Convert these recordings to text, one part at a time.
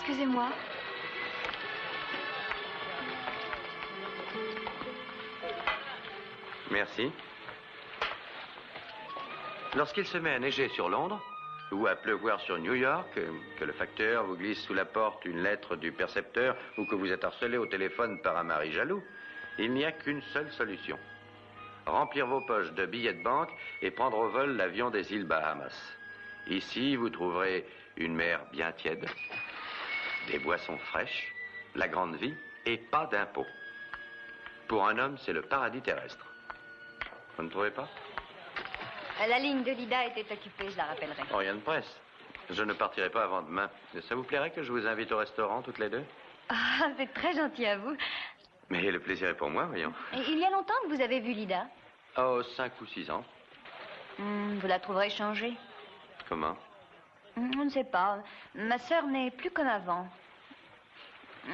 excusez-moi. Merci. Lorsqu'il se met à neiger sur Londres, ou à pleuvoir sur New York, que le facteur vous glisse sous la porte une lettre du percepteur, ou que vous êtes harcelé au téléphone par un mari jaloux, il n'y a qu'une seule solution. Remplir vos poches de billets de banque et prendre au vol l'avion des îles Bahamas. Ici, vous trouverez une mer bien tiède, des boissons fraîches, la grande vie et pas d'impôts. Pour un homme, c'est le paradis terrestre. Vous ne trouvez pas? La ligne de Lida était occupée, je la rappellerai. Oh, rien de presse. Je ne partirai pas avant demain. Ça vous plairait que je vous invite au restaurant, toutes les deux? Ah, c'est très gentil à vous. Mais le plaisir est pour moi, voyons. Et il y a longtemps que vous avez vu Lida? Oh, 5 ou 6 ans. Vous la trouverez changée. Comment? Je ne sais pas. Ma sœur n'est plus comme avant.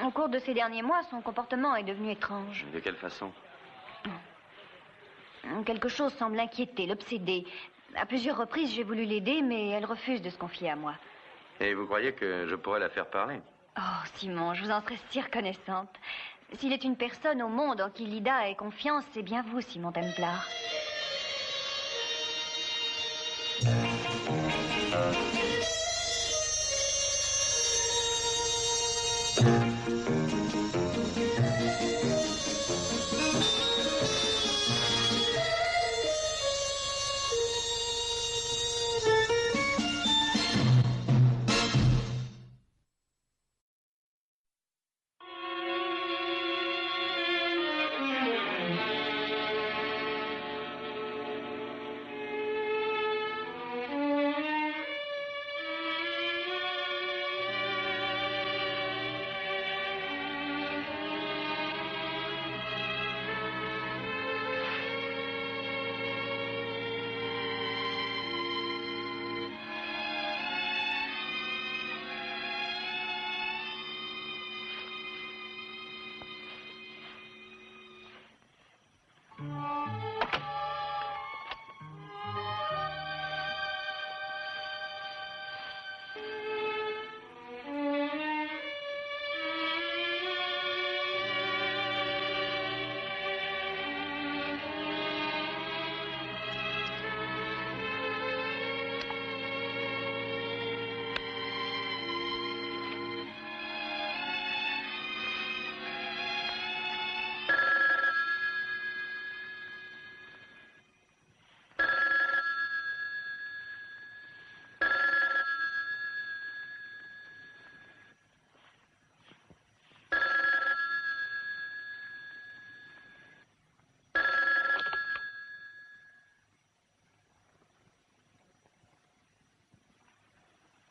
Au cours de ces derniers mois, son comportement est devenu étrange. De quelle façon? Quelque chose semble l'inquiéter, l'obséder. À plusieurs reprises, j'ai voulu l'aider, mais elle refuse de se confier à moi. Et vous croyez que je pourrais la faire parler? Oh, Simon, je vous en serais si reconnaissante. S'il est une personne au monde en qui Lida ait confiance, c'est bien vous, Simon Templar.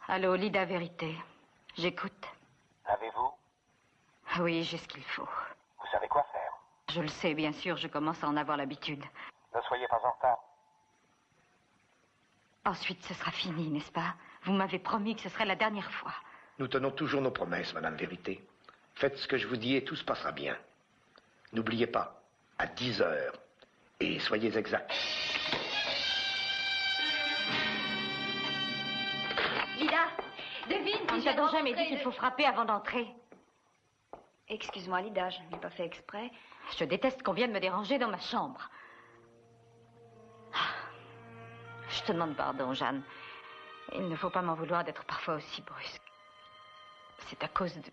Allô, Lida Vérité. J'écoute. Avez-vous? Oui, j'ai ce qu'il faut. Vous savez quoi faire? Je le sais, bien sûr, je commence à en avoir l'habitude. Ne soyez pas en retard. Ensuite, ce sera fini, n'est-ce pas? Vous m'avez promis que ce serait la dernière fois. Nous tenons toujours nos promesses, Madame Vérité. Faites ce que je vous dis et tout se passera bien. N'oubliez pas, à 10 heures. Et soyez exacts. Lida, devine On qui ne j'ai t'a donc jamais rencontré dit qu'il faut frapper avant d'entrer. Excuse-moi, Lida, je ne l'ai pas fait exprès. Je déteste qu'on vienne me déranger dans ma chambre. Je te demande pardon, Jeanne. Il ne faut pas m'en vouloir d'être parfois aussi brusque. C'est à cause de...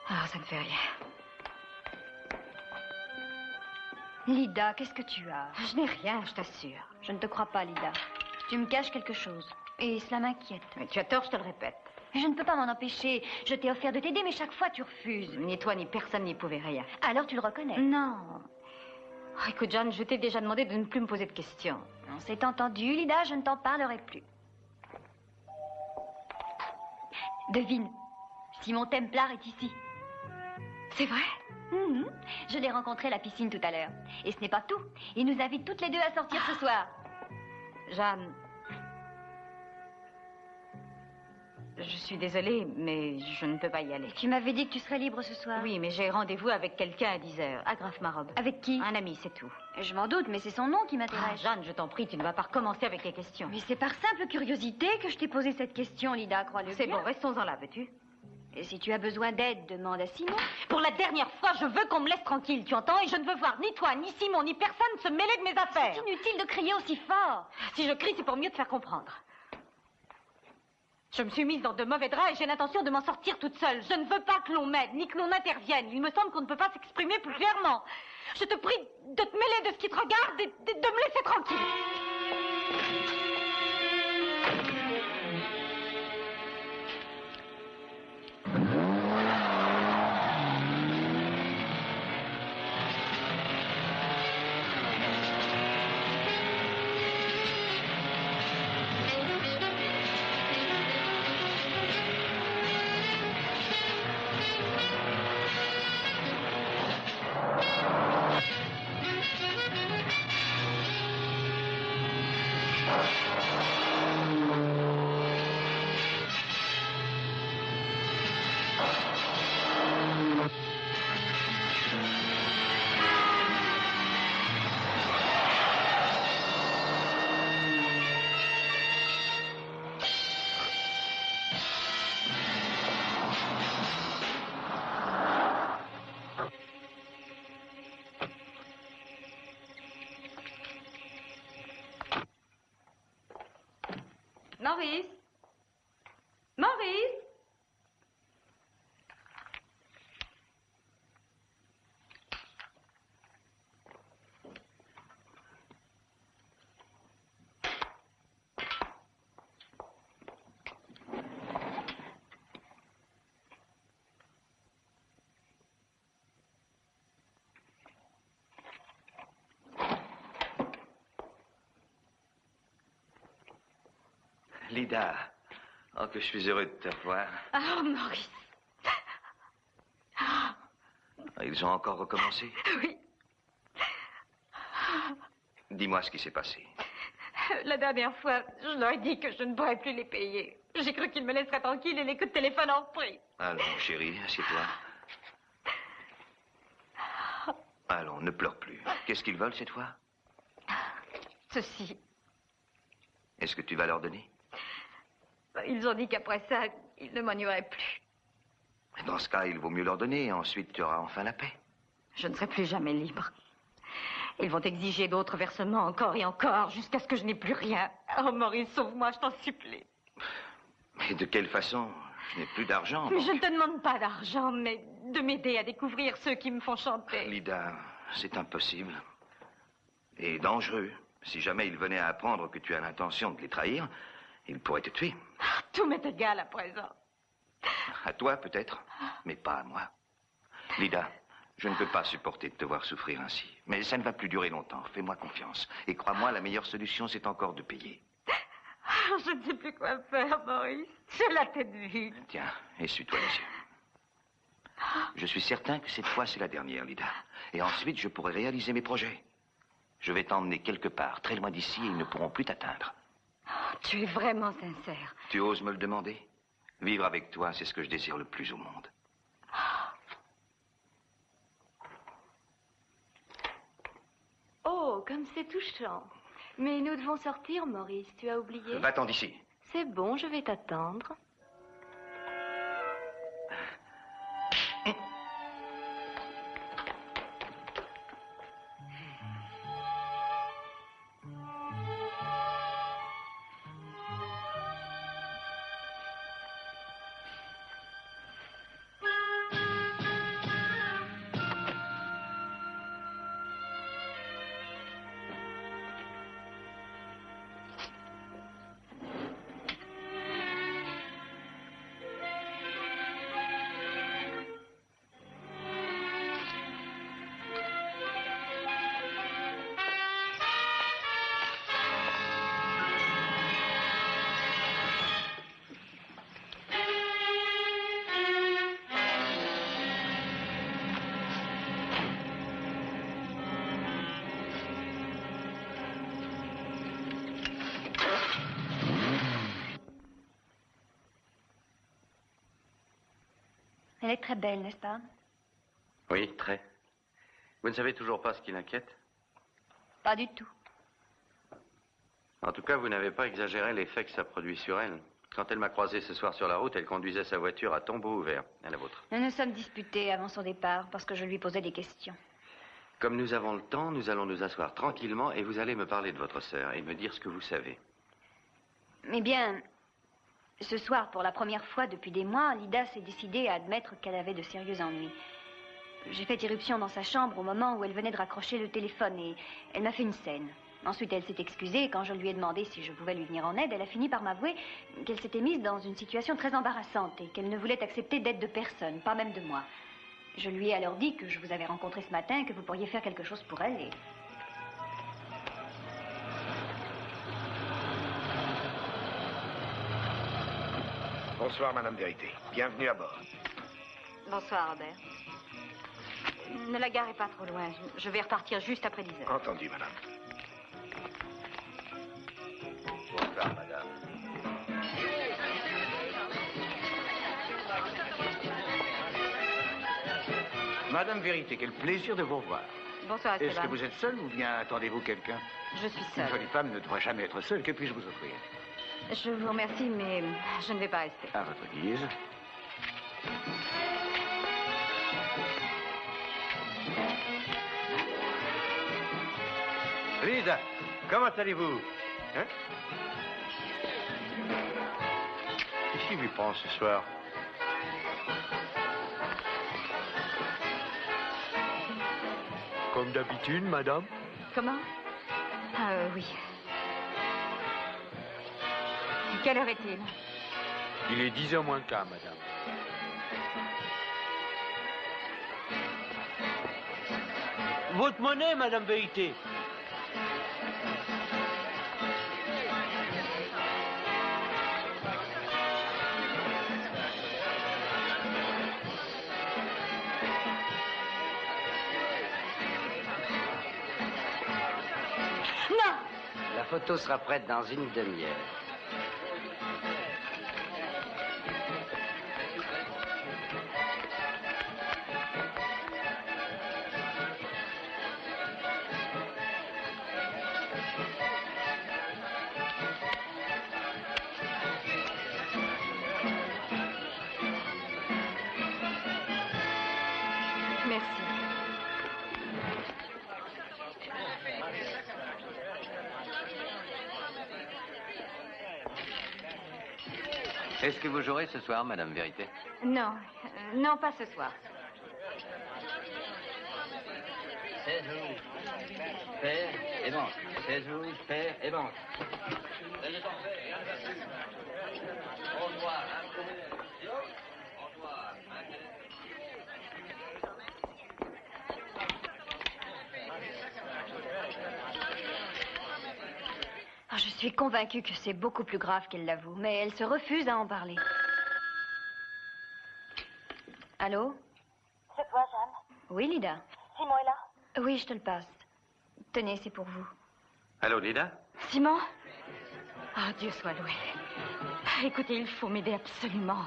Ah, ça ne fait rien. Lida, qu'est-ce que tu as? Je n'ai rien, je t'assure. Je ne te crois pas, Lida. Tu me caches quelque chose. Et cela m'inquiète. Mais tu as tort, je te le répète. Je ne peux pas m'en empêcher. Je t'ai offert de t'aider, mais chaque fois tu refuses. Ni toi, ni personne n'y pouvait rien. Alors tu le reconnais? Non. Oh, écoute, Jeanne, je t'ai déjà demandé de ne plus me poser de questions. On s'est entendu, Lida, je ne t'en parlerai plus. Devine, Simon Templar est ici. C'est vrai? Je l'ai rencontré à la piscine tout à l'heure. Et ce n'est pas tout. Il nous invite toutes les deux à sortir ce soir. Jeanne. Je suis désolée, mais je ne peux pas y aller. Tu m'avais dit que tu serais libre ce soir. Oui, mais j'ai rendez-vous avec quelqu'un à 10h. Agrafe ma robe. Avec qui? Un ami, c'est tout. Je m'en doute, mais c'est son nom qui Ah, m'intéresse. Jeanne, je t'en prie, tu ne vas pas recommencer avec les questions. Mais c'est par simple curiosité que je t'ai posé cette question, Lida, crois-le bien. C'est bon, restons-en là, veux-tu? Et si tu as besoin d'aide, demande à Simon. Pour la dernière fois, je veux qu'on me laisse tranquille, tu entends? Et je ne veux voir ni toi, ni Simon, ni personne se mêler de mes affaires. C'est inutile de crier aussi fort. Si je crie, c'est pour mieux te faire comprendre. Je me suis mise dans de mauvais draps et j'ai l'intention de m'en sortir toute seule. Je ne veux pas que l'on m'aide, ni que l'on intervienne. Il me semble qu'on ne peut pas s'exprimer plus clairement. Je te prie de te mêler de ce qui te regarde et de me laisser tranquille. Maurice? Maurice? Lida, oh, que je suis heureux de te revoir. Oh, Maurice. Ils ont encore recommencé? Oui. Dis-moi ce qui s'est passé. La dernière fois, je leur ai dit que je ne pourrais plus les payer. J'ai cru qu'ils me laisseraient tranquille et les coups de téléphone en pris. Allons, chérie, assieds-toi. Allons, ne pleure plus. Qu'est-ce qu'ils veulent cette fois? Ceci. Est-ce que tu vas leur donner? Ils ont dit qu'après ça, ils ne m'ennuieraient plus. Dans ce cas, il vaut mieux leur donner. Ensuite, tu auras enfin la paix. Je ne serai plus jamais libre. Ils vont exiger d'autres versements encore et encore, jusqu'à ce que je n'ai plus rien. Oh, Maurice, sauve-moi, je t'en supplie. Mais de quelle façon? Je n'ai plus d'argent. Mais donc. je ne te demande pas d'argent, mais de m'aider à découvrir ceux qui me font chanter. Lida, c'est impossible. Et dangereux. Si jamais ils venaient à apprendre que tu as l'intention de les trahir, ils pourraient te tuer. Tout m'est égal à présent. À toi, peut-être, mais pas à moi. Lida, je ne peux pas supporter de te voir souffrir ainsi. Mais ça ne va plus durer longtemps. Fais-moi confiance. Et crois-moi, la meilleure solution, c'est encore de payer. Je ne sais plus quoi faire, Maurice. J'ai la tête vide. Tiens, essuie-toi les yeux. Je suis certain que cette fois, c'est la dernière, Lida. Et ensuite, je pourrai réaliser mes projets. Je vais t'emmener quelque part, très loin d'ici, et ils ne pourront plus t'atteindre. Tu es vraiment sincère. Tu oses me le demander? Vivre avec toi, c'est ce que je désire le plus au monde. Oh, comme c'est touchant. Mais nous devons sortir, Maurice. Tu as oublié? Va-t'en d'ici. C'est bon, je vais t'attendre. Elle est très belle, n'est-ce pas? Oui, très. Vous ne savez toujours pas ce qui l'inquiète? Pas du tout. En tout cas, vous n'avez pas exagéré l'effet que ça produit sur elle. Quand elle m'a croisé ce soir sur la route, elle conduisait sa voiture à tombeau ouvert, à la vôtre. Nous nous sommes disputés avant son départ parce que je lui posais des questions. Comme nous avons le temps, nous allons nous asseoir tranquillement et vous allez me parler de votre sœur et me dire ce que vous savez. Eh bien, ce soir, pour la première fois depuis des mois, Lida s'est décidée à admettre qu'elle avait de sérieux ennuis. J'ai fait irruption dans sa chambre au moment où elle venait de raccrocher le téléphone et elle m'a fait une scène. Ensuite, elle s'est excusée et quand je lui ai demandé si je pouvais lui venir en aide, elle a fini par m'avouer qu'elle s'était mise dans une situation très embarrassante et qu'elle ne voulait accepter d'aide de personne, pas même de moi. Je lui ai alors dit que je vous avais rencontré ce matin et que vous pourriez faire quelque chose pour elle et... Bonsoir, Madame Vérité. Bienvenue à bord. Bonsoir, Robert. Ne la garez pas trop loin. Je vais repartir juste après 10 heures. Entendu, Madame. Bonsoir, madame. Madame Vérité, quel plaisir de vous revoir. Bonsoir, Est-ce Esteban. que vous êtes seule ou bien attendez-vous quelqu'un? Je suis Une seule. jolie femme ne doit jamais être seule. Que puis-je vous offrir? Je vous remercie, mais je ne vais pas rester. À votre guise. Lisa, comment allez-vous? Hein? Qu'est-ce qui lui prend ce soir? Comme d'habitude, madame. Comment? Ah, oui. Quelle heure est-il? Il est 10h moins le quart, madame. Votre monnaie, madame Vérité. Non! La photo sera prête dans une demi-heure. Merci. Est-ce que vous jouerez ce soir, madame Vérité? Non, non, pas ce soir. 16 rouges, paire et banque. 16 rouges, paire et banque. Au revoir. Ah, je suis convaincue que c'est beaucoup plus grave qu'elle l'avoue, mais elle se refuse à en parler. Allô? C'est toi, Jeanne? Oui, Lida? Simon est là? Oui, je te le passe. Tenez, c'est pour vous. Allô, Lida? Simon? Ah, Dieu soit loué. Écoutez, il faut m'aider absolument.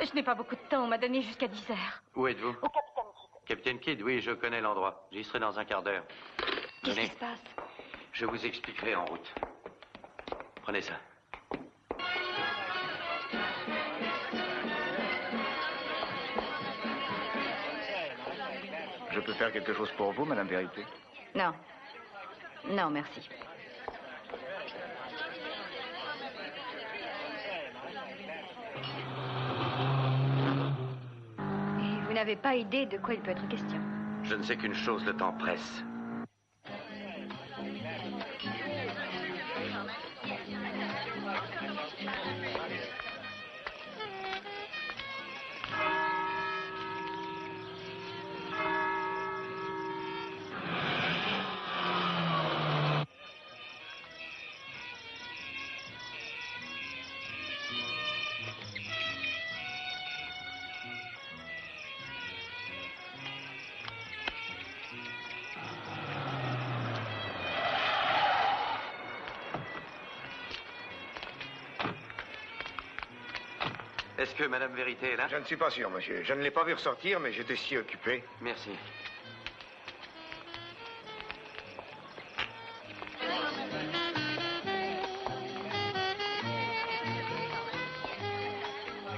Je n'ai pas beaucoup de temps, on m'a donné jusqu'à 10 heures. Où êtes-vous? Au Capitaine Kidd. Capitaine Kidd, oui, je connais l'endroit. J'y serai dans un quart d'heure. Qu'est-ce Tenez, qui se passe? je vous expliquerai en route. Prenez ça. Je peux faire quelque chose pour vous, Madame Vérité? Non. Non, merci. Et vous n'avez pas idée de quoi il peut être question. Je ne sais qu'une chose, le temps presse. Est-ce que Madame Vérité est là? Je ne suis pas sûr, monsieur. Je ne l'ai pas vu ressortir, mais j'étais si occupé. Merci.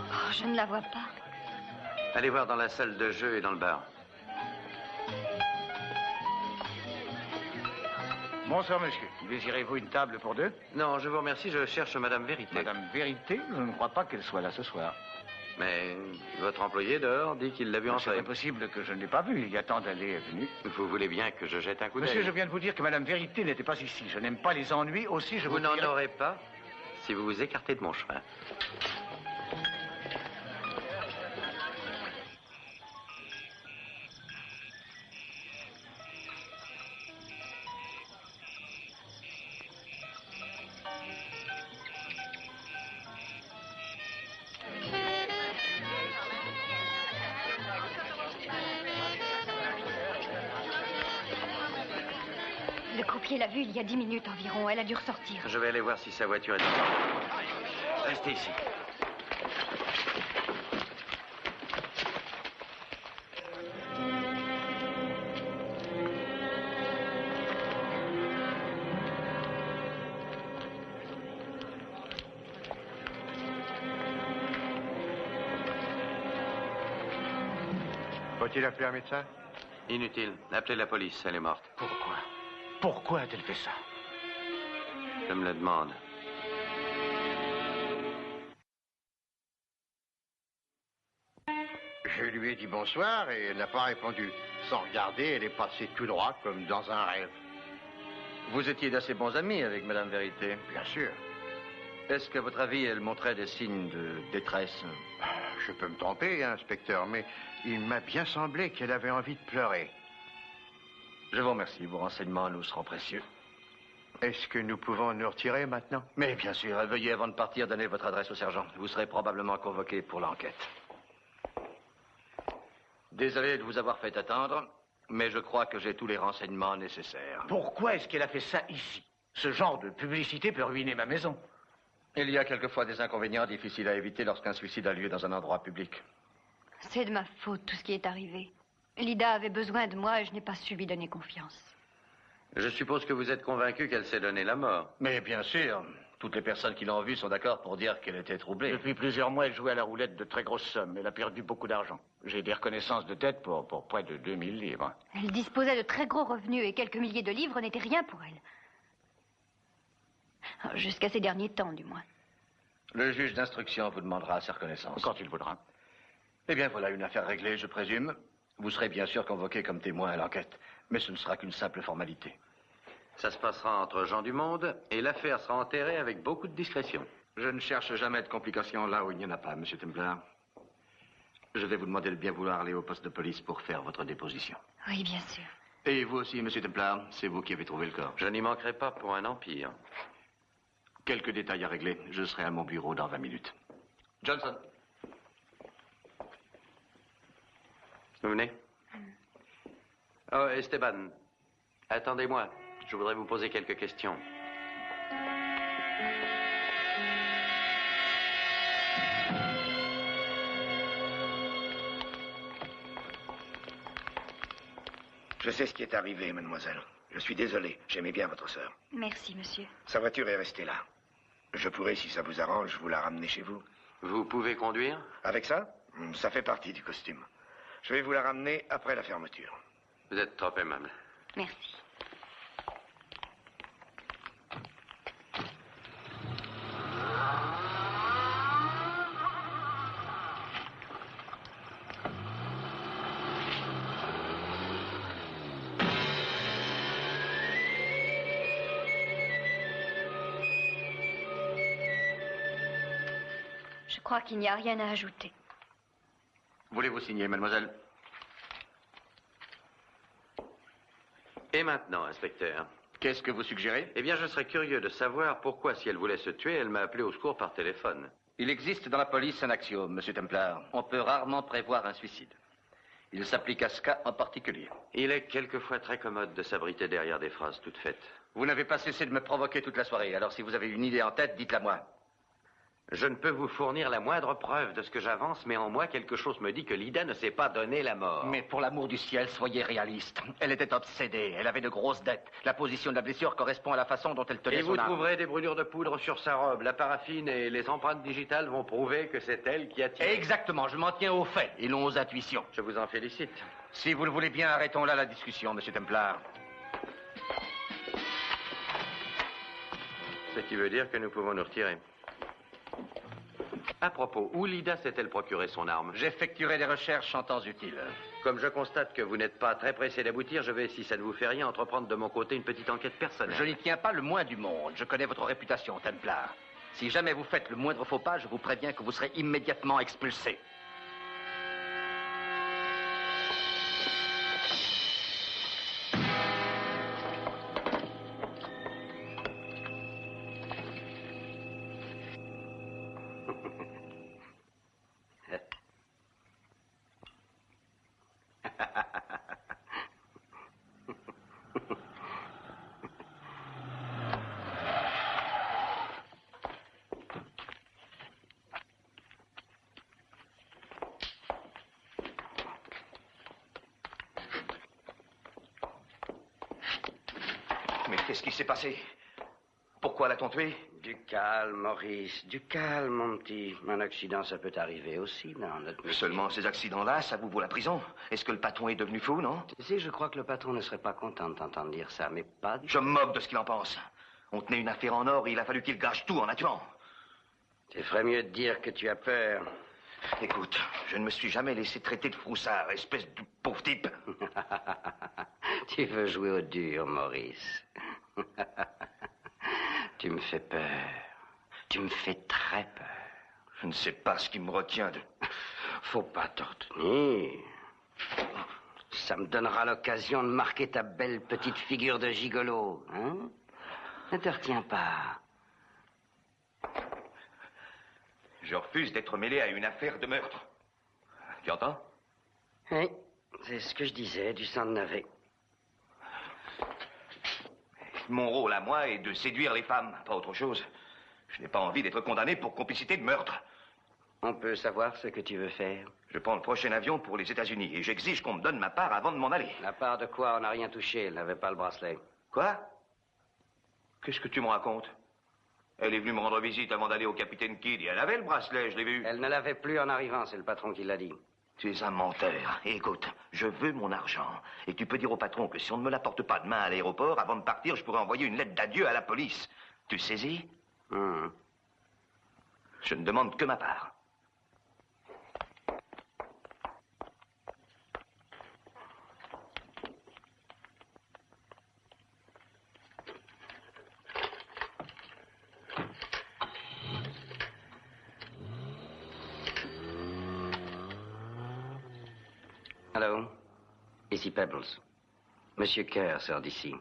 Oh, je ne la vois pas. Allez voir dans la salle de jeu et dans le bar. Bonsoir, monsieur. Désirez-vous une table pour deux? Non, je vous remercie, je cherche Madame Vérité. Madame Vérité? Je ne crois pas qu'elle soit là ce soir. Mais votre employé dehors dit qu'il l'a vu entrer. C'est impossible que je ne l'ai pas vue. Il y a tant d'allées et venues. Vous voulez bien que je jette un coup d'œil? Monsieur, je viens de vous dire que Madame Vérité n'était pas ici. Je n'aime pas les ennuis. Aussi, je vous n'en dirai... aurez pas si vous vous écartez de mon chemin. Le croupier l'a vue il y a 10 minutes environ. Elle a dû ressortir. Je vais aller voir si sa voiture est en... Restez ici. Faut-il appeler un médecin? Inutile. Appelez la police, elle est morte. Pourquoi? Pourquoi a-t-elle fait ça? Je me le demande. Je lui ai dit bonsoir et elle n'a pas répondu. Sans regarder, elle est passée tout droit comme dans un rêve. Vous étiez d'assez bons amis avec Madame Vérité. Bien sûr. Est-ce qu'à votre avis, elle montrait des signes de détresse? Je peux me tromper, inspecteur, mais il m'a bien semblé qu'elle avait envie de pleurer. Je vous remercie. Vos renseignements nous seront précieux. Est-ce que nous pouvons nous retirer maintenant? Mais bien sûr. Veuillez avant de partir donner votre adresse au sergent. Vous serez probablement convoqué pour l'enquête. Désolé de vous avoir fait attendre, mais je crois que j'ai tous les renseignements nécessaires. Pourquoi est-ce qu'elle a fait ça ici? Ce genre de publicité peut ruiner ma maison. Il y a quelquefois des inconvénients difficiles à éviter lorsqu'un suicide a lieu dans un endroit public. C'est de ma faute, tout ce qui est arrivé. Lida avait besoin de moi et je n'ai pas su lui donner confiance. Je suppose que vous êtes convaincu qu'elle s'est donné la mort. Mais bien sûr. Toutes les personnes qui l'ont vue sont d'accord pour dire qu'elle était troublée. Depuis plusieurs mois, elle jouait à la roulette de très grosses sommes. Elle a perdu beaucoup d'argent. J'ai des reconnaissances de tête pour près de 2000 livres. Elle disposait de très gros revenus et quelques milliers de livres n'étaient rien pour elle. Jusqu'à ces derniers temps, du moins. Le juge d'instruction vous demandera ses reconnaissances. Quand il voudra. Eh bien, voilà une affaire réglée, je présume. Vous serez bien sûr convoqué comme témoin à l'enquête, mais ce ne sera qu'une simple formalité. Ça se passera entre gens du monde et l'affaire sera enterrée avec beaucoup de discrétion. Je ne cherche jamais de complications là où il n'y en a pas, Monsieur Templar. Je vais vous demander de bien vouloir aller au poste de police pour faire votre déposition. Oui, bien sûr. Et vous aussi, Monsieur Templar, c'est vous qui avez trouvé le corps. Je n'y manquerai pas pour un empire. Quelques détails à régler. Je serai à mon bureau dans 20 minutes. Johnson. Vous venez? Oh, Esteban, attendez-moi. Je voudrais vous poser quelques questions. Je sais ce qui est arrivé, mademoiselle. Je suis désolé. J'aimais bien votre sœur. Merci, monsieur. Sa voiture est restée là. Je pourrais, si ça vous arrange, vous la ramener chez vous. Vous pouvez conduire? Avec ça? Ça fait partie du costume. Je vais vous la ramener après la fermeture. Vous êtes trop aimable. Merci. Je crois qu'il n'y a rien à ajouter. Voulez-vous signer, mademoiselle? Et maintenant, inspecteur? Qu'est-ce que vous suggérez? Eh bien, je serais curieux de savoir pourquoi, si elle voulait se tuer, elle m'a appelé au secours par téléphone. Il existe dans la police un axiome, Monsieur Templar. On peut rarement prévoir un suicide. Il s'applique à ce cas en particulier. Il est quelquefois très commode de s'abriter derrière des phrases toutes faites. Vous n'avez pas cessé de me provoquer toute la soirée, alors si vous avez une idée en tête, dites-la moi. Je ne peux vous fournir la moindre preuve de ce que j'avance, mais en moi, quelque chose me dit que Lida ne s'est pas donné la mort. Mais pour l'amour du ciel, soyez réaliste. Elle était obsédée, elle avait de grosses dettes. La position de la blessure correspond à la façon dont elle tenait Et son vous arme. trouverez des brûlures de poudre sur sa robe. La paraffine et les empreintes digitales vont prouver que c'est elle qui a tiré. Exactement, je m'en tiens aux faits et non aux intuitions. Je vous en félicite. Si vous le voulez bien, arrêtons là la discussion, Monsieur Templar. Ce qui veut dire que nous pouvons nous retirer. À propos, où Lida s'est-elle procuré son arme? J'effectuerai des recherches en temps utile. Comme je constate que vous n'êtes pas très pressé d'aboutir, je vais, si ça ne vous fait rien, entreprendre de mon côté une petite enquête personnelle. Je n'y tiens pas le moins du monde. Je connais votre réputation, Templar. Si jamais vous faites le moindre faux pas, je vous préviens que vous serez immédiatement expulsé. Mais qu'est-ce qui s'est passé? Pourquoi l'a-t-on tué? Du calme, Maurice, du calme, mon petit. Un accident, ça peut arriver aussi dans notre métier. Seulement ces accidents-là, ça vous vaut la prison? Est-ce que le patron est devenu fou, non? Tu sais, je crois que le patron ne serait pas content de t'entendre dire ça, mais pas du... Je me moque de ce qu'il en pense. On tenait une affaire en or et il a fallu qu'il gâche tout en la tuant. Tu ferais mieux de dire que tu as peur. Écoute, je ne me suis jamais laissé traiter de froussard, espèce de pauvre type. Tu veux jouer au dur, Maurice. Tu me fais peur. Tu me fais très peur. Je ne sais pas ce qui me retient de... Faut pas t'en retenir. Ça me donnera l'occasion de marquer ta belle petite figure de gigolo, hein? Ne te retiens pas. Je refuse d'être mêlé à une affaire de meurtre. Tu entends? Oui, c'est ce que je disais, du sang de navet. Mon rôle à moi est de séduire les femmes, pas autre chose. Je n'ai pas envie d'être condamné pour complicité de meurtre. On peut savoir ce que tu veux faire? Je prends le prochain avion pour les États-Unis et j'exige qu'on me donne ma part avant de m'en aller. La part de quoi? On n'a rien touché, elle n'avait pas le bracelet. Quoi? Qu'est-ce que tu me racontes? Elle est venue me rendre visite avant d'aller au capitaine Kidd et elle avait le bracelet, je l'ai vu. Elle ne l'avait plus en arrivant, c'est le patron qui l'a dit. Tu es un menteur. Et écoute, je veux mon argent. Et tu peux dire au patron que si on ne me l'apporte pas demain à l'aéroport, avant de partir, je pourrais envoyer une lettre d'adieu à la police. Tu saisis? Je ne demande que ma part. Allô? Ici Pebbles. Monsieur Kerr sort d'ici.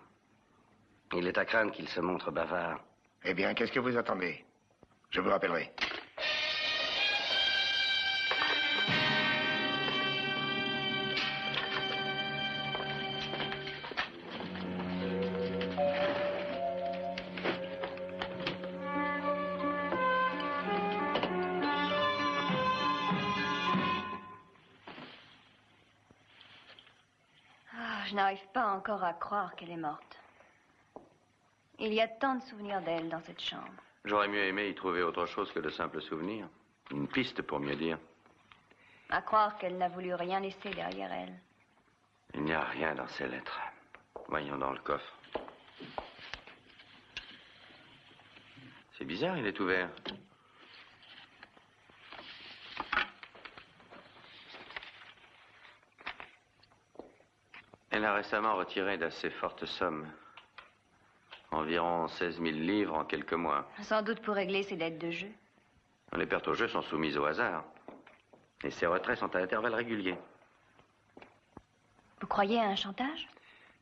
Il est à craindre qu'il se montre bavard. Eh bien, qu'est-ce que vous attendez? Je vous rappellerai. Je n'arrive pas encore à croire qu'elle est morte. Il y a tant de souvenirs d'elle dans cette chambre. J'aurais mieux aimé y trouver autre chose que de simples souvenirs. Une piste, pour mieux dire. À croire qu'elle n'a voulu rien laisser derrière elle. Il n'y a rien dans ces lettres. Voyons dans le coffre. C'est bizarre, il est ouvert. Elle a récemment retiré d'assez fortes sommes. Environ 16 000 livres en quelques mois. Sans doute pour régler ses dettes de jeu. Les pertes au jeu sont soumises au hasard. Et ses retraits sont à intervalles réguliers. Vous croyez à un chantage?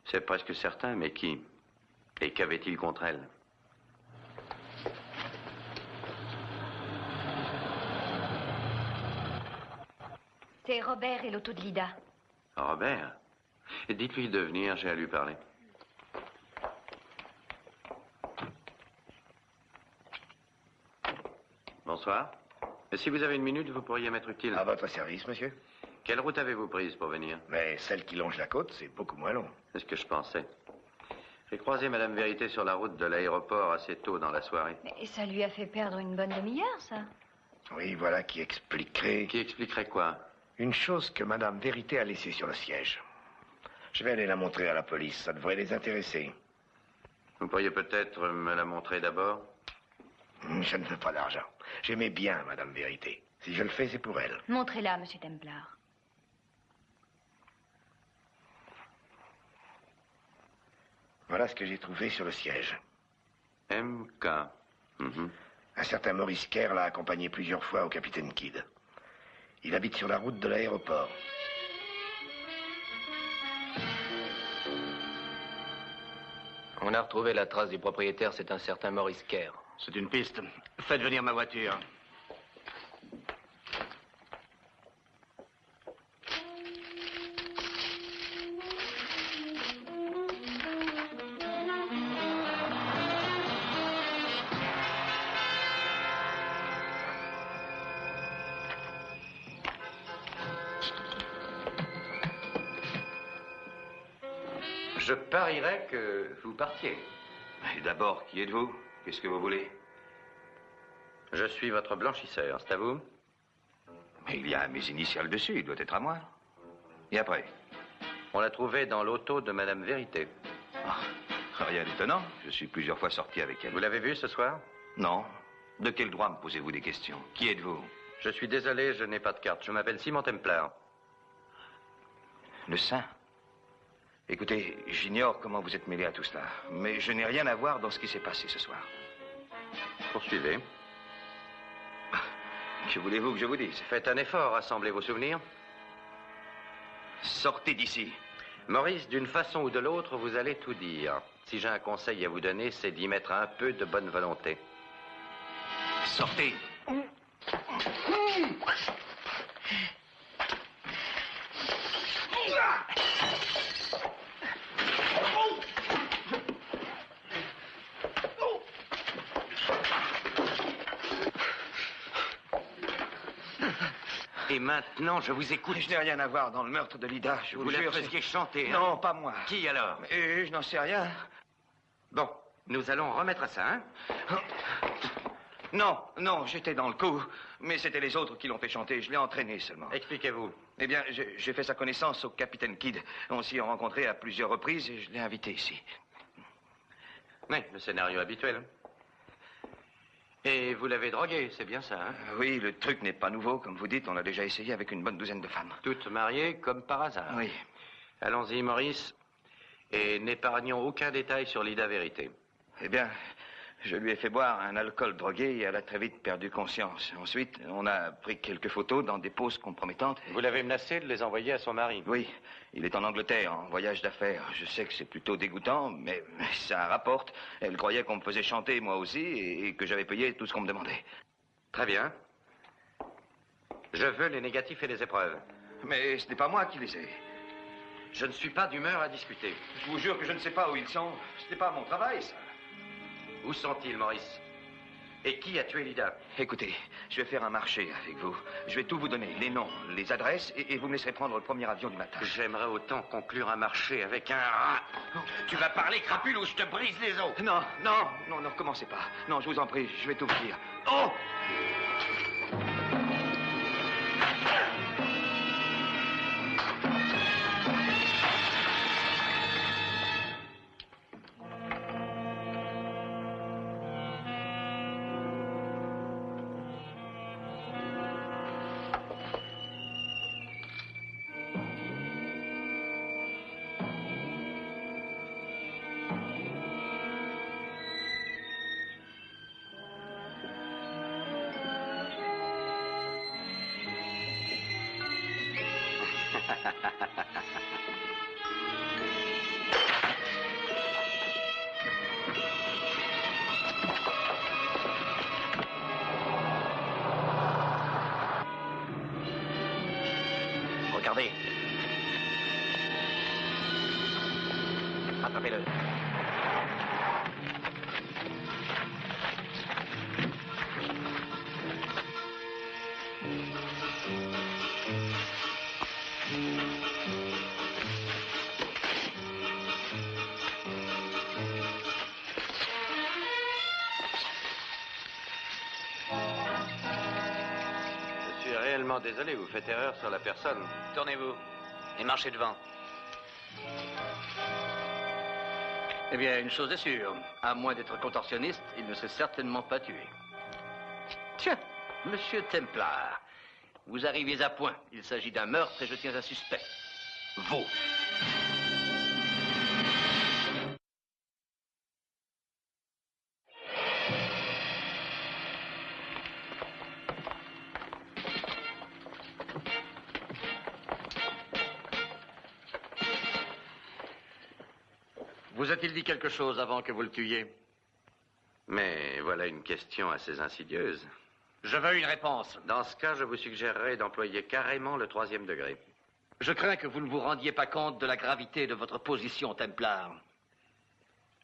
C'est presque certain, mais qui? Et qu'avait-il contre elle? C'est Robert et l'auto de Lida. Robert? Dites-lui de venir, j'ai à lui parler. Bonsoir. Si vous avez une minute, vous pourriez m'être utile. À votre service, monsieur. Quelle route avez-vous prise pour venir? Mais celle qui longe la côte, c'est beaucoup moins long. C'est ce que je pensais. J'ai croisé Madame Vérité sur la route de l'aéroport assez tôt dans la soirée. Et ça lui a fait perdre une bonne demi-heure, ça. Oui, voilà qui expliquerait... Qui expliquerait quoi? Une chose que Madame Vérité a laissée sur le siège. Je vais aller la montrer à la police, ça devrait les intéresser. Vous pourriez peut-être me la montrer d'abord? Je ne veux pas d'argent. J'aimais bien Madame Vérité. Si je le fais, c'est pour elle. Montrez-la, monsieur Templar. Voilà ce que j'ai trouvé sur le siège. MK. Un certain Maurice Kerr l'a accompagné plusieurs fois au Capitaine Kidd. Il habite sur la route de l'aéroport. On a retrouvé la trace du propriétaire, c'est un certain Maurice Kerr. C'est une piste. Faites venir ma voiture. Je parierais que vous partiez. Et d'abord, qui êtes-vous? Qu'est-ce que vous voulez? Je suis votre blanchisseur, c'est à vous? Mais il y a mes initiales dessus, il doit être à moi. Et après? On l'a trouvé dans l'auto de Madame Vérité. Rien d'étonnant, je suis plusieurs fois sorti avec elle. Vous l'avez vue ce soir? Non. De quel droit me posez-vous des questions? Qui êtes-vous? Je suis désolé, je n'ai pas de carte. Je m'appelle Simon Templar. Le saint? Écoutez, j'ignore comment vous êtes mêlé à tout cela, mais je n'ai rien à voir dans ce qui s'est passé ce soir. Poursuivez. Que voulez-vous que je vous dise? Faites un effort, rassemblez vos souvenirs. Sortez d'ici. Maurice, d'une façon ou de l'autre, vous allez tout dire. Si j'ai un conseil à vous donner, c'est d'y mettre un peu de bonne volonté. Sortez. Et maintenant, je vous écoute. Je n'ai rien à voir dans le meurtre de Lida, je vous Vous la jure. faisiez chanter, hein? Non, pas moi. Qui alors? Je n'en sais rien. Bon, nous allons remettre à ça, hein? Non, j'étais dans le coup. Mais c'était les autres qui l'ont fait chanter. Je l'ai entraîné seulement. Expliquez-vous. Eh bien, j'ai fait sa connaissance au Capitaine Kidd. On s'y est rencontrés à plusieurs reprises et je l'ai invité ici. Oui, le scénario habituel. Et vous l'avez drogué, c'est bien ça, hein? Oui, le truc n'est pas nouveau. Comme vous dites, on l'a déjà essayé avec une bonne douzaine de femmes. Toutes mariées comme par hasard. Oui. Allons-y, Maurice. Et n'épargnons aucun détail sur Lida Vérité. Eh bien, je lui ai fait boire un alcool drogué et elle a très vite perdu conscience. Ensuite, on a pris quelques photos dans des poses compromettantes. Vous l'avez menacé de les envoyer à son mari? Oui, il est en Angleterre, en voyage d'affaires. Je sais que c'est plutôt dégoûtant, mais ça rapporte. Elle croyait qu'on me faisait chanter, moi aussi, et que j'avais payé tout ce qu'on me demandait. Très bien. Je veux les négatifs et les épreuves. Mais ce n'est pas moi qui les ai. Je ne suis pas d'humeur à discuter. Je vous jure que je ne sais pas où ils sont. Ce n'est pas mon travail, ça. Où sont-ils, Maurice? Et qui a tué Lida? Écoutez, je vais faire un marché avec vous. Je vais tout vous donner, les noms, les adresses, et vous me laisserez prendre le premier avion du matin. J'aimerais autant conclure un marché avec un rat. Tu vas parler, crapule, ou je te brise les os. Non, recommencez pas. Non, je vous en prie, je vais tout vous dire. Oh! Regardez. Attrapez-le. vraiment désolé, vous faites erreur sur la personne. Tournez-vous et marchez devant. Eh bien, une chose est sûre. À moins d'être contorsionniste, il ne s'est certainement pas tué. Tiens, monsieur Templar, vous arrivez à point. Il s'agit d'un meurtre et je tiens un suspect. Vous. Vous a-t-il dit quelque chose avant que vous le tuiez? Mais voilà une question assez insidieuse. Je veux une réponse. Dans ce cas, je vous suggérerais d'employer carrément le 3e degré. Je crains que vous ne vous rendiez pas compte de la gravité de votre position, Templar.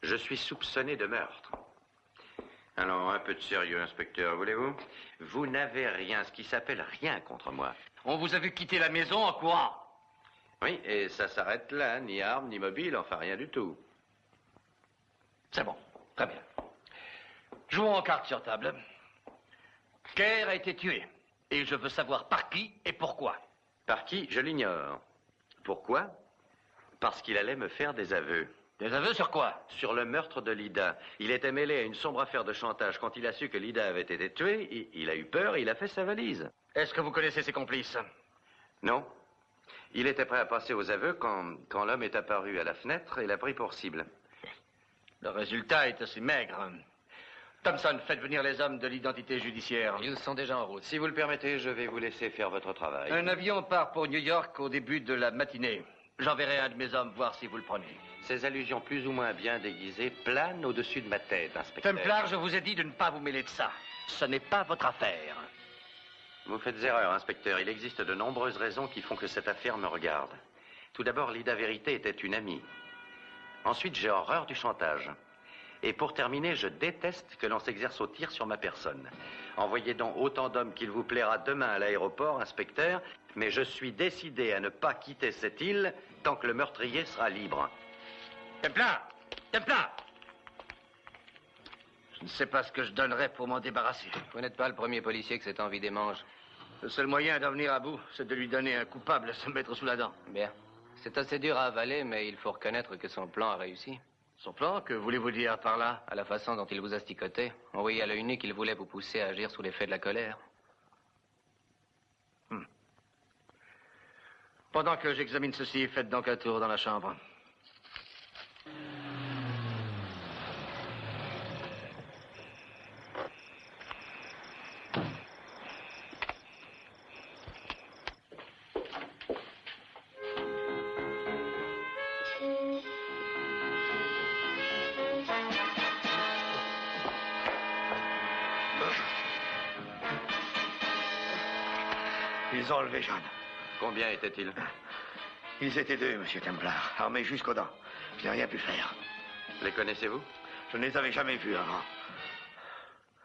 Je suis soupçonné de meurtre. Alors, un peu de sérieux, inspecteur, voulez-vous? Vous n'avez rien, ce qui s'appelle rien contre moi. On vous a vu quitter la maison en courant. Oui, et ça s'arrête là, ni arme, ni mobile, enfin rien du tout. C'est bon, très bien. Jouons en cartes sur table. Kerr a été tué. Et je veux savoir par qui et pourquoi. Par qui, je l'ignore. Pourquoi? Parce qu'il allait me faire des aveux. Des aveux sur quoi? Sur le meurtre de Lida. Il était mêlé à une sombre affaire de chantage. Quand il a su que Lida avait été tuée, il a eu peur et il a fait sa valise. Est-ce que vous connaissez ses complices? Non. Il était prêt à passer aux aveux quand l'homme est apparu à la fenêtre et l'a pris pour cible. Le résultat est assez maigre. Thompson, faites venir les hommes de l'identité judiciaire. Ils sont déjà en route. Si vous le permettez, je vais vous laisser faire votre travail. Un avion part pour New York au début de la matinée. J'enverrai un de mes hommes voir si vous le prenez. Ces allusions plus ou moins bien déguisées planent au-dessus de ma tête, inspecteur. Templar, je vous ai dit de ne pas vous mêler de ça. Ce n'est pas votre affaire. Vous faites erreur, inspecteur. Il existe de nombreuses raisons qui font que cette affaire me regarde. Tout d'abord, Lida Vérité était une amie. Ensuite, j'ai horreur du chantage. Et pour terminer, je déteste que l'on s'exerce au tir sur ma personne. Envoyez donc autant d'hommes qu'il vous plaira demain à l'aéroport, inspecteur, mais je suis décidé à ne pas quitter cette île tant que le meurtrier sera libre. Templar! Templar! Je ne sais pas ce que je donnerais pour m'en débarrasser. Vous n'êtes pas le premier policier que cette envie démange. Le seul moyen d'en venir à bout, c'est de lui donner un coupable à se mettre sous la dent. Bien. C'est assez dur à avaler, mais il faut reconnaître que son plan a réussi. Son plan, que voulez-vous dire par là? À la façon dont il vous a sticoté, on voyait à l'œil nu qu'il voulait vous pousser à agir sous l'effet de la colère. Pendant que j'examine ceci, faites donc un tour dans la chambre. Ils ont enlevé Jeanne. Combien étaient-ils? Ils étaient 2, monsieur Templar, armés jusqu'aux dents. Je n'ai rien pu faire. Les connaissez-vous? Je ne les avais jamais vus avant.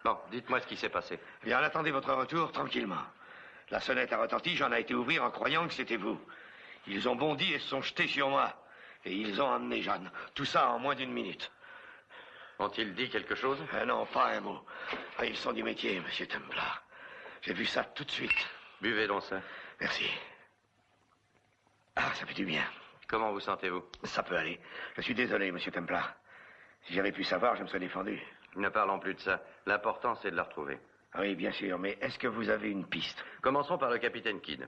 Bon, dites-moi ce qui s'est passé. Bien, attendez votre retour tranquillement. La sonnette a retenti, j'en ai été ouvrir en croyant que c'était vous. Ils ont bondi et se sont jetés sur moi. Et ils ont emmené Jeanne. Tout ça en moins d'1 minute. Ont-ils dit quelque chose? Non, pas un mot. Ah, ils sont du métier, monsieur Templar. J'ai vu ça tout de suite. Buvez donc ça. Merci. Ah, ça fait du bien. Comment vous sentez-vous? Ça peut aller. Je suis désolé, monsieur Templar. Si j'avais pu savoir, je me serais défendu. Ne parlons plus de ça. L'important, c'est de la retrouver. Oui, bien sûr, mais est-ce que vous avez une piste? Commençons par le capitaine Kidd.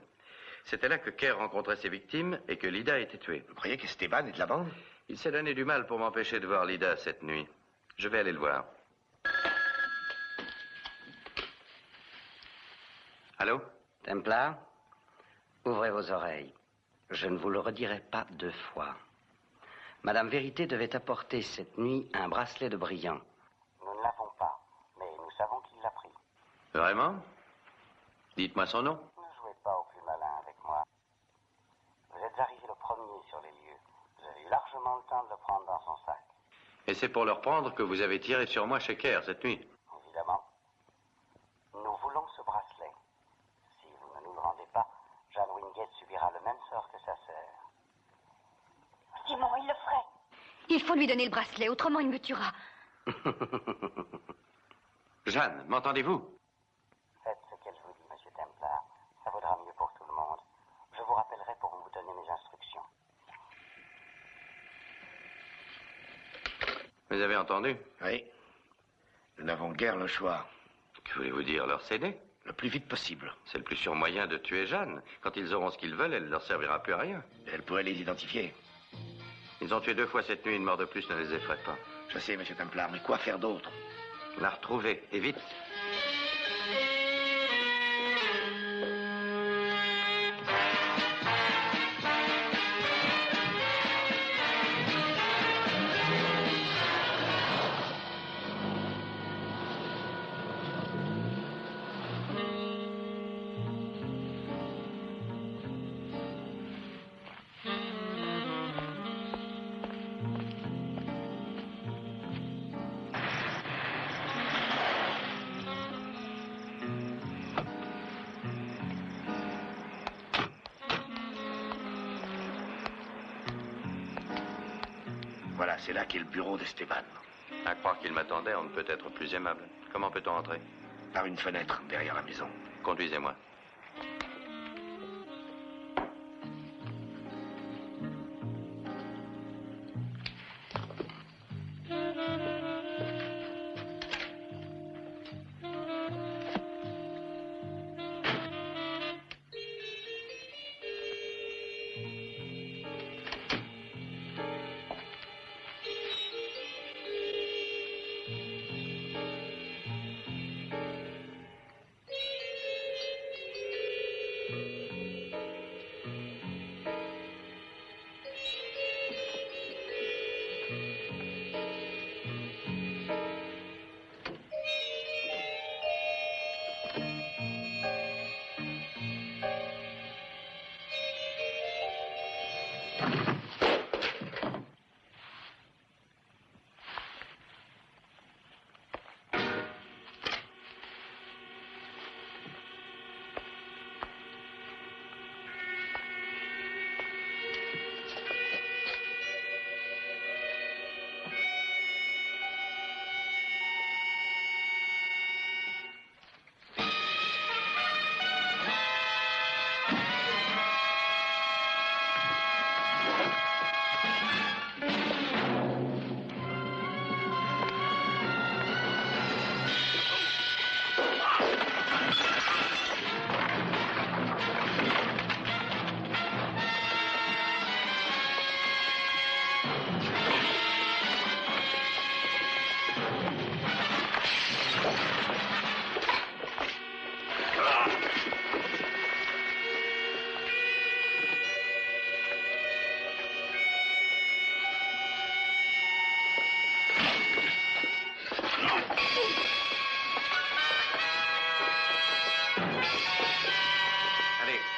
C'était là que Kerr rencontrait ses victimes et que Lida a été tuée. Vous croyez qu'Esteban est de la bande? Il s'est donné du mal pour m'empêcher de voir Lida cette nuit. Je vais aller le voir. Allô? Templar, ouvrez vos oreilles. Je ne vous le redirai pas 2 fois. Madame Vérité devait apporter cette nuit un bracelet de brillant. Nous ne l'avons pas, mais nous savons qui l'a pris. Vraiment? Dites-moi son nom. Ne jouez pas au plus malin avec moi. Vous êtes arrivé le premier sur les lieux. Vous avez eu largement le temps de le prendre dans son sac. Et c'est pour le reprendre que vous avez tiré sur moi chez Kerr cette nuit. Évidemment. Nous voulons ce bracelet. Si vous ne nous le rendez pas, Jeanne Wingate subira le même sort que sa sœur. Simon, il le ferait. Il faut lui donner le bracelet, autrement il me tuera. Jeanne, m'entendez-vous? Faites ce qu'elle vous dit, monsieur Templar. Ça vaudra m'appellerez pour vous donner mes instructions. Vous avez entendu? Oui. Nous n'avons guère le choix. Que voulez-vous dire, leur céder? Le plus vite possible. C'est le plus sûr moyen de tuer Jeanne. Quand ils auront ce qu'ils veulent, elle ne leur servira plus à rien. Elle pourrait les identifier. Ils ont tué 2 fois cette nuit, une mort de plus ne les effraie pas. Je sais, monsieur Templar, mais quoi faire d'autre? La retrouver, et vite. Voilà, c'est là qu'est le bureau d'Esteban. À croire qu'il m'attendait, on ne peut être plus aimable. Comment peut-on entrer? Par une fenêtre, derrière la maison. Conduisez-moi.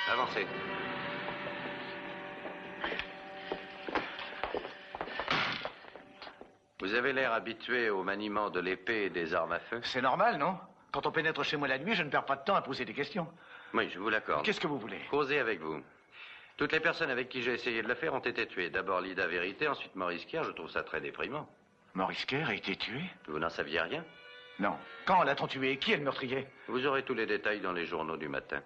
Avancez. Vous avez l'air habitué au maniement de l'épée et des armes à feu. C'est normal, non? Quand on pénètre chez moi la nuit, je ne perds pas de temps à poser des questions. Oui, je vous l'accorde. Qu'est-ce que vous voulez? Causer avec vous. Toutes les personnes avec qui j'ai essayé de le faire ont été tuées. D'abord Lida Vérité, ensuite Maurice Kerr. Je trouve ça très déprimant. Maurice Kerr a été tué? Vous n'en saviez rien? Non. Quand l'a-t-on tué? Qui est le meurtrier? Vous aurez tous les détails dans les journaux du matin.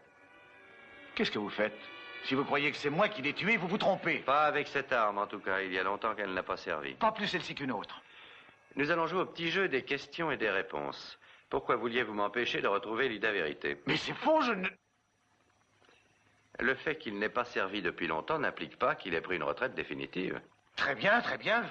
Qu'est-ce que vous faites? Si vous croyez que c'est moi qui l'ai tué, vous vous trompez. Pas avec cette arme, en tout cas. Il y a longtemps qu'elle n'a pas servi. Pas plus celle-ci qu'une autre. Nous allons jouer au petit jeu des questions et des réponses. Pourquoi vouliez-vous m'empêcher de retrouver Lida Vérité? Mais c'est faux, je ne... Le fait qu'il n'ait pas servi depuis longtemps n'implique pas qu'il ait pris une retraite définitive. Très bien, très bien.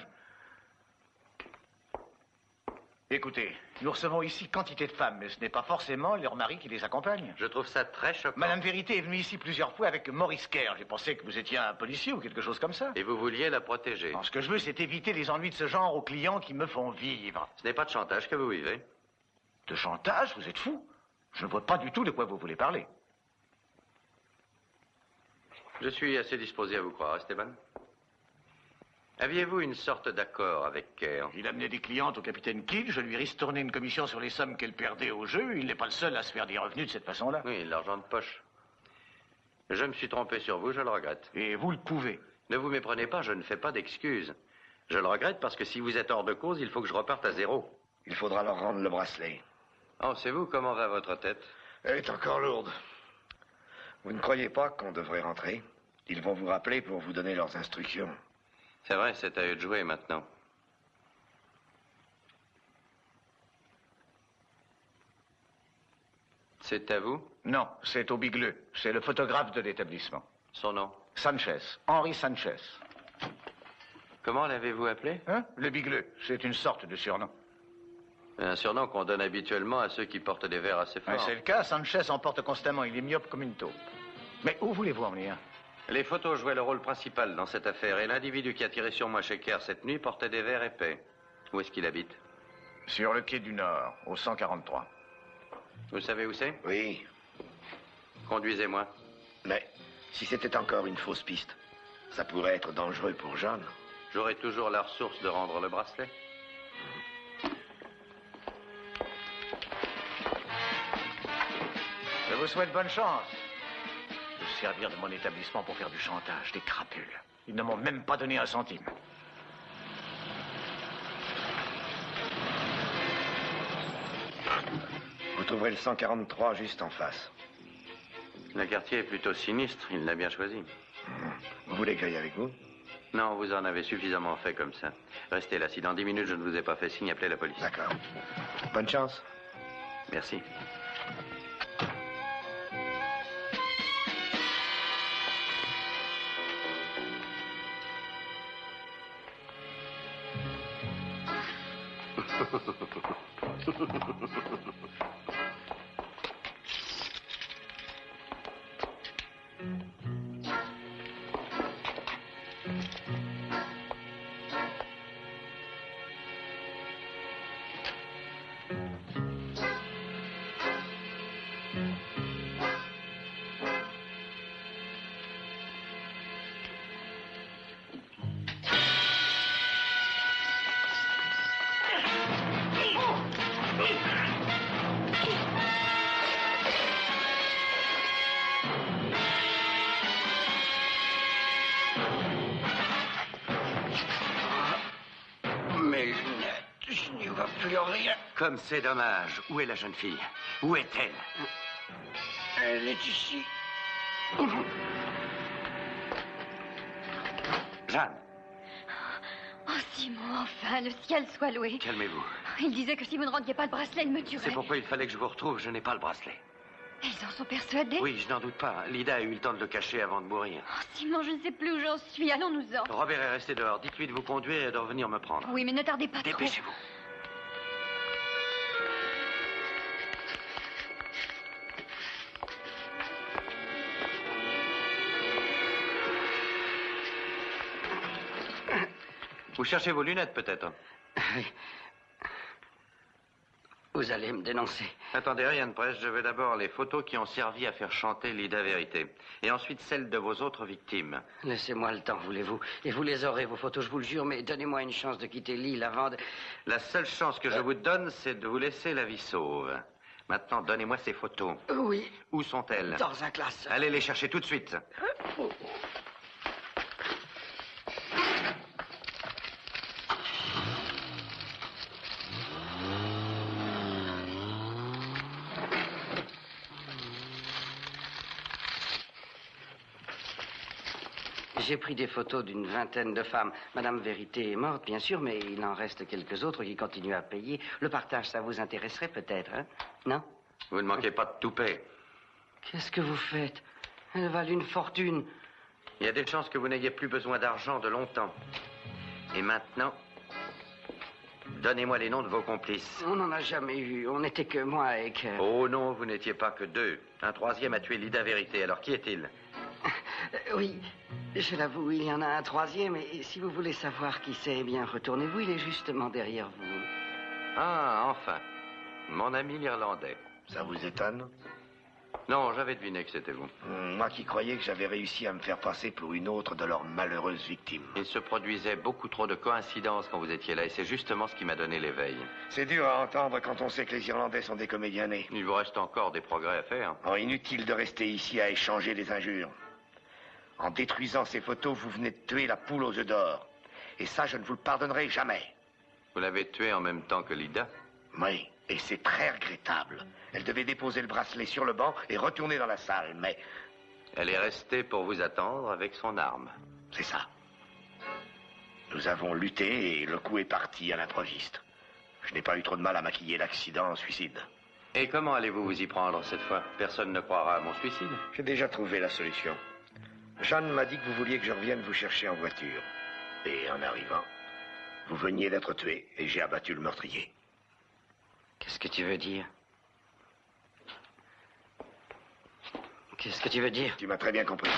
Écoutez, nous recevons ici quantité de femmes, mais ce n'est pas forcément leurs maris qui les accompagnent. Je trouve ça très choquant. Madame Vérité est venue ici plusieurs fois avec Maurice Kerr. J'ai pensé que vous étiez un policier ou quelque chose comme ça. Et vous vouliez la protéger. Non, ce que je veux, c'est éviter les ennuis de ce genre aux clients qui me font vivre. Ce n'est pas de chantage que vous vivez. De chantage? Vous êtes fou? Je ne vois pas du tout de quoi vous voulez parler. Je suis assez disposé à vous croire, Esteban. Aviez-vous une sorte d'accord avec Kerr? Il amenait des clientes au capitaine Kidd, je lui ristournais une commission sur les sommes qu'elle perdait au jeu. Il n'est pas le seul à se faire des revenus de cette façon-là. Oui, l'argent de poche. Je me suis trompé sur vous, je le regrette. Et vous le pouvez. Ne vous méprenez pas, je ne fais pas d'excuses. Je le regrette parce que si vous êtes hors de cause, il faut que je reparte à zéro. Il faudra leur rendre le bracelet. Oh, c'est vous, comment va votre tête? Elle est encore lourde. Vous ne croyez pas qu'on devrait rentrer? Ils vont vous rappeler pour vous donner leurs instructions. C'est vrai, c'est à eux de jouer maintenant. C'est à vous? Non, c'est au Bigleux. C'est le photographe de l'établissement. Son nom? Sanchez. Henri Sanchez. Comment l'avez-vous appelé? Hein? Le Bigleux. C'est une sorte de surnom. Un surnom qu'on donne habituellement à ceux qui portent des verres assez forts. C'est le cas. Sanchez en porte constamment. Il est myope comme une taupe. Mais où voulez-vous en venir? Les photos jouaient le rôle principal dans cette affaire. Et l'individu qui a tiré sur moi chez Kerr cette nuit portait des verres épais. Où est-ce qu'il habite? Sur le quai du Nord, au 143. Vous savez où c'est? Oui. Conduisez-moi. Mais si c'était encore une fausse piste, ça pourrait être dangereux pour John. J'aurai toujours la ressource de rendre le bracelet. Je vous souhaite bonne chance. De se servir de mon établissement pour faire du chantage, des crapules. Ils ne m'ont même pas donné un centime. Vous trouverez le 143 juste en face. Le quartier est plutôt sinistre, il l'a bien choisi. Vous voulez que j'aille avec vous? Non, vous en avez suffisamment fait comme ça. Restez là, si dans 10 minutes je ne vous ai pas fait signe, appelez la police. D'accord. Bonne chance. Merci. Comme c'est dommage. Où est la jeune fille? Où est-elle? Elle est ici. Jeanne. Oh, Simon, enfin, le ciel soit loué. Calmez-vous. Il disait que si vous ne rendiez pas le bracelet, il me tuerait. C'est pourquoi il fallait que je vous retrouve. Je n'ai pas le bracelet. Ils en sont persuadés? Oui, je n'en doute pas. Lida a eu le temps de le cacher avant de mourir. Oh, Simon, je ne sais plus où j'en suis. Allons-nous-en. Robert est resté dehors. Dites-lui de vous conduire et de revenir me prendre. Oui, mais ne tardez pas trop. Dépêchez-vous. Vous cherchez vos lunettes, peut-être? Oui. Vous allez me dénoncer. Attendez, rien de presse. Je veux d'abord les photos qui ont servi à faire chanter Lida Vérité. Et ensuite celles de vos autres victimes. Laissez-moi le temps, voulez-vous? Et vous les aurez, vos photos, je vous le jure, mais donnez-moi une chance de quitter l'île avant de... La seule chance que je vous donne, c'est de vous laisser la vie sauve. Maintenant, donnez-moi ces photos. Oui. Où sont-elles? Dans un classeur. Allez les chercher tout de suite. J'ai pris des photos d'une vingtaine de femmes. Madame Vérité est morte, bien sûr, mais il en reste quelques autres qui continuent à payer. Le partage, ça vous intéresserait peut-être, hein? Non? Vous ne manquez pas de toupet. Qu'est-ce que vous faites? Elles valent une fortune. Il y a des chances que vous n'ayez plus besoin d'argent de longtemps. Et maintenant, donnez-moi les noms de vos complices. On n'en a jamais eu. On n'était que moi et que... Oh non, vous n'étiez pas que deux. Un troisième a tué Lida Vérité. Alors qui est-il? Oui, je l'avoue, il y en a un troisième. Et si vous voulez savoir qui c'est, eh bien, retournez-vous. Il est justement derrière vous. Ah, enfin. Mon ami l'Irlandais. Ça vous étonne? Non, j'avais deviné que c'était vous. Moi qui croyais que j'avais réussi à me faire passer pour une autre de leurs malheureuses victimes. Il se produisait beaucoup trop de coïncidences quand vous étiez là, et c'est justement ce qui m'a donné l'éveil. C'est dur à entendre quand on sait que les Irlandais sont des comédiens nés. Il vous reste encore des progrès à faire. Oh, inutile de rester ici à échanger des injures. En détruisant ces photos, vous venez de tuer la poule aux œufs d'or. Et ça, je ne vous le pardonnerai jamais. Vous l'avez tuée en même temps que Lida? Oui, et c'est très regrettable. Elle devait déposer le bracelet sur le banc et retourner dans la salle, mais Elle est restée pour vous attendre avec son arme. C'est ça. Nous avons lutté et le coup est parti à l'improviste. Je n'ai pas eu trop de mal à maquiller l'accident en suicide. Et comment allez-vous vous y prendre cette fois? Personne ne croira à mon suicide. J'ai déjà trouvé la solution. Jeanne m'a dit que vous vouliez que je revienne vous chercher en voiture. Et en arrivant, vous veniez d'être tué et j'ai abattu le meurtrier. Qu'est-ce que tu veux dire? Qu'est-ce que tu veux dire? Tu m'as très bien compris.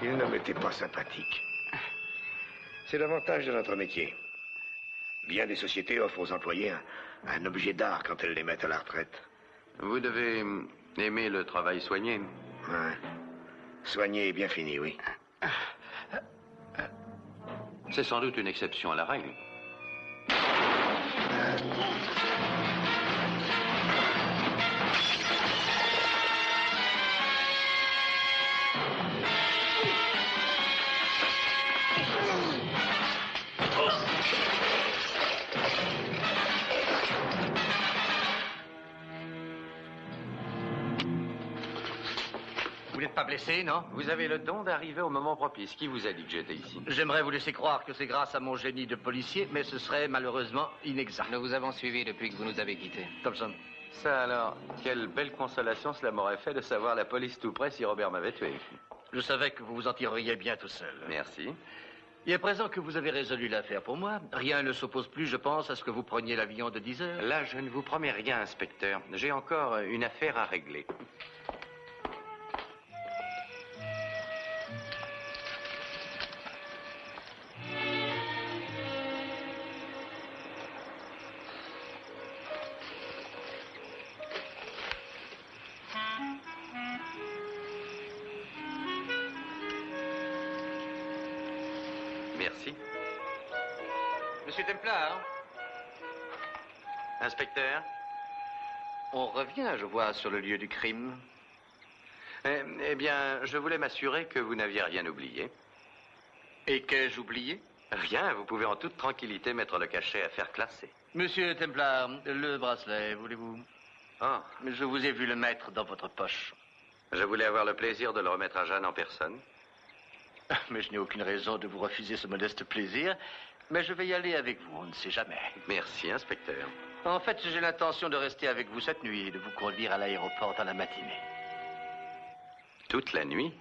Il ne m'était pas sympathique. C'est l'avantage de notre métier. Bien des sociétés offrent aux employés un objet d'art quand elles les mettent à la retraite. Vous devez aimer le travail soigné. Ouais. Soigné et bien fini, oui. C'est sans doute une exception à la règle. Vous n'êtes pas blessé, non? Vous avez le don d'arriver au moment propice. Qui vous a dit que j'étais ici? J'aimerais vous laisser croire que c'est grâce à mon génie de policier, mais ce serait malheureusement inexact. Nous vous avons suivi depuis que vous nous avez quittés. Thompson. Ça alors, quelle belle consolation cela m'aurait fait de savoir la police tout près si Robert m'avait tué. Je savais que vous vous en tireriez bien tout seul. Merci. Et à présent que vous avez résolu l'affaire pour moi, rien ne s'oppose plus, je pense, à ce que vous preniez l'avion de 10 heures. Là, je ne vous promets rien, inspecteur. J'ai encore une affaire à régler. Merci. Monsieur Templar. Inspecteur? On revient, je vois, sur le lieu du crime. Eh bien, je voulais m'assurer que vous n'aviez rien oublié. Et qu'ai-je oublié? Rien, vous pouvez en toute tranquillité mettre le cachet à faire classer. Monsieur Templar, le bracelet, voulez-vous? Ah. Je vous ai vu le mettre dans votre poche. Je voulais avoir le plaisir de le remettre à Jeanne en personne. Mais je n'ai aucune raison de vous refuser ce modeste plaisir. Mais je vais y aller avec vous, on ne sait jamais. Merci, inspecteur. En fait, j'ai l'intention de rester avec vous cette nuit et de vous conduire à l'aéroport dans la matinée. Toute la nuit?